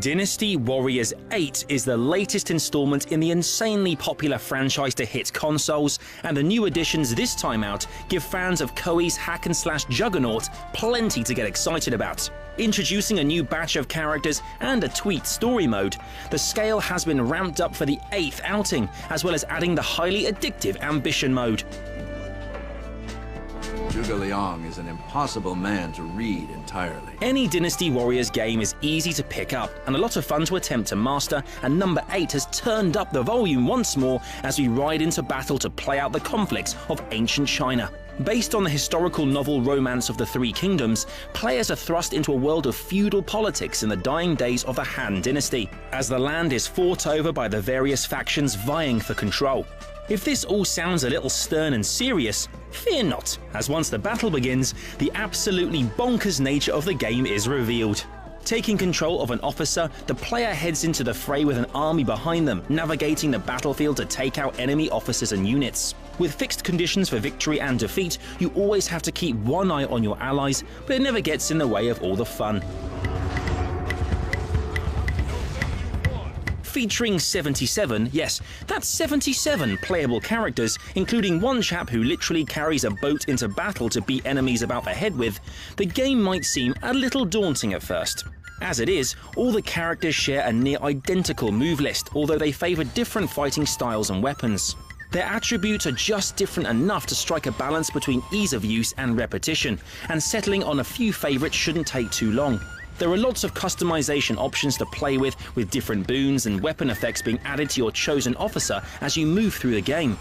Dynasty Warriors 8 is the latest installment in the insanely popular franchise to hit consoles, and the new additions this time out give fans of Koei's hack-and-slash juggernaut plenty to get excited about. Introducing a new batch of characters and a tweaked story mode, the scale has been ramped up for the 8th outing, as well as adding the highly addictive ambition mode. Zhuge Liang is an impossible man to read entirely. Any Dynasty Warriors game is easy to pick up and a lot of fun to attempt to master, and number 8 has turned up the volume once more as we ride into battle to play out the conflicts of ancient China. Based on the historical novel Romance of the Three Kingdoms, players are thrust into a world of feudal politics in the dying days of the Han Dynasty, as the land is fought over by the various factions vying for control. If this all sounds a little stern and serious, fear not, as once the battle begins, the absolutely bonkers nature of the game is revealed. Taking control of an officer, the player heads into the fray with an army behind them, navigating the battlefield to take out enemy officers and units. With fixed conditions for victory and defeat, you always have to keep one eye on your allies, but it never gets in the way of all the fun. Featuring 77, yes, that's 77 playable characters, including one chap who literally carries a boat into battle to beat enemies about the head with, the game might seem a little daunting at first. As it is, all the characters share a near identical move list, although they favour different fighting styles and weapons. Their attributes are just different enough to strike a balance between ease of use and repetition, and settling on a few favourites shouldn't take too long. There are lots of customization options to play with different boons and weapon effects being added to your chosen officer as you move through the game.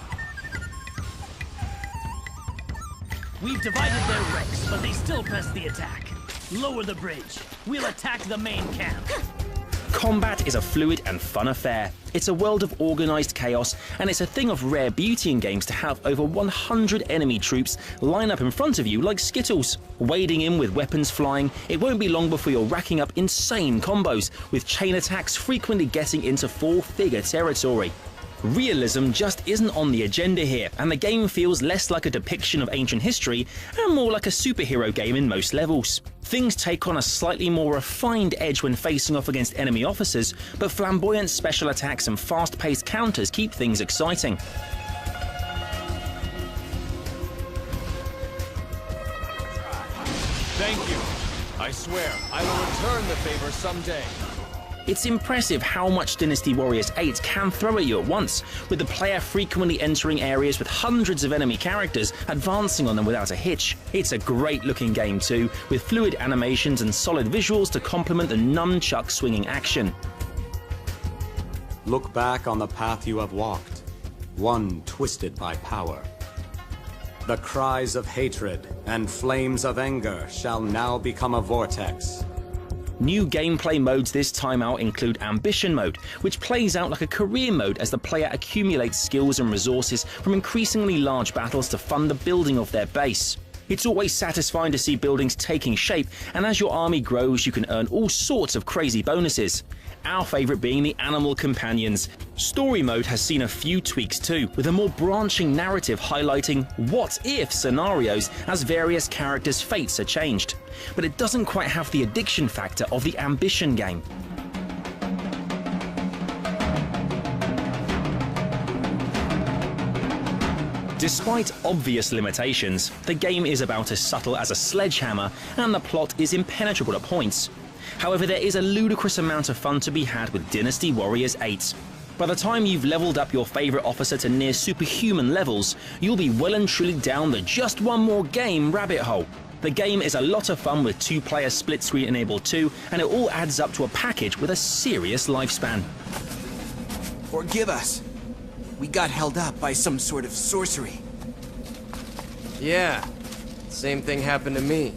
We've divided their ranks, but they still press the attack. Lower the bridge. We'll attack the main camp. Combat is a fluid and fun affair. It's a world of organised chaos, and it's a thing of rare beauty in games to have over 100 enemy troops line up in front of you like Skittles. Wading in with weapons flying, it won't be long before you're racking up insane combos, with chain attacks frequently getting into 4-figure territory. Realism just isn't on the agenda here, and the game feels less like a depiction of ancient history and more like a superhero game in most levels. Things take on a slightly more refined edge when facing off against enemy officers, but flamboyant special attacks and fast-paced counters keep things exciting. Thank you. I swear, I will return the favor someday. It's impressive how much Dynasty Warriors 8 can throw at you at once, with the player frequently entering areas with hundreds of enemy characters advancing on them without a hitch. It's a great looking game too, with fluid animations and solid visuals to complement the nunchuck swinging action. Look back on the path you have walked, one twisted by power. The cries of hatred and flames of anger shall now become a vortex. New gameplay modes this time out include Ambition Mode, which plays out like a career mode as the player accumulates skills and resources from increasingly large battles to fund the building of their base. It's always satisfying to see buildings taking shape, and as your army grows you can earn all sorts of crazy bonuses. Our favourite being the animal companions. Story mode has seen a few tweaks too, with a more branching narrative highlighting what-if scenarios as various characters' fates are changed. But it doesn't quite have the addiction factor of the Ambition game. Despite obvious limitations, the game is about as subtle as a sledgehammer, and the plot is impenetrable at points. However, there is a ludicrous amount of fun to be had with Dynasty Warriors 8. By the time you've leveled up your favourite officer to near superhuman levels, you'll be well and truly down the just one more game rabbit hole. The game is a lot of fun with 2-player split screen enabled too, and it all adds up to a package with a serious lifespan. Forgive us. We got held up by some sort of sorcery. Yeah, same thing happened to me.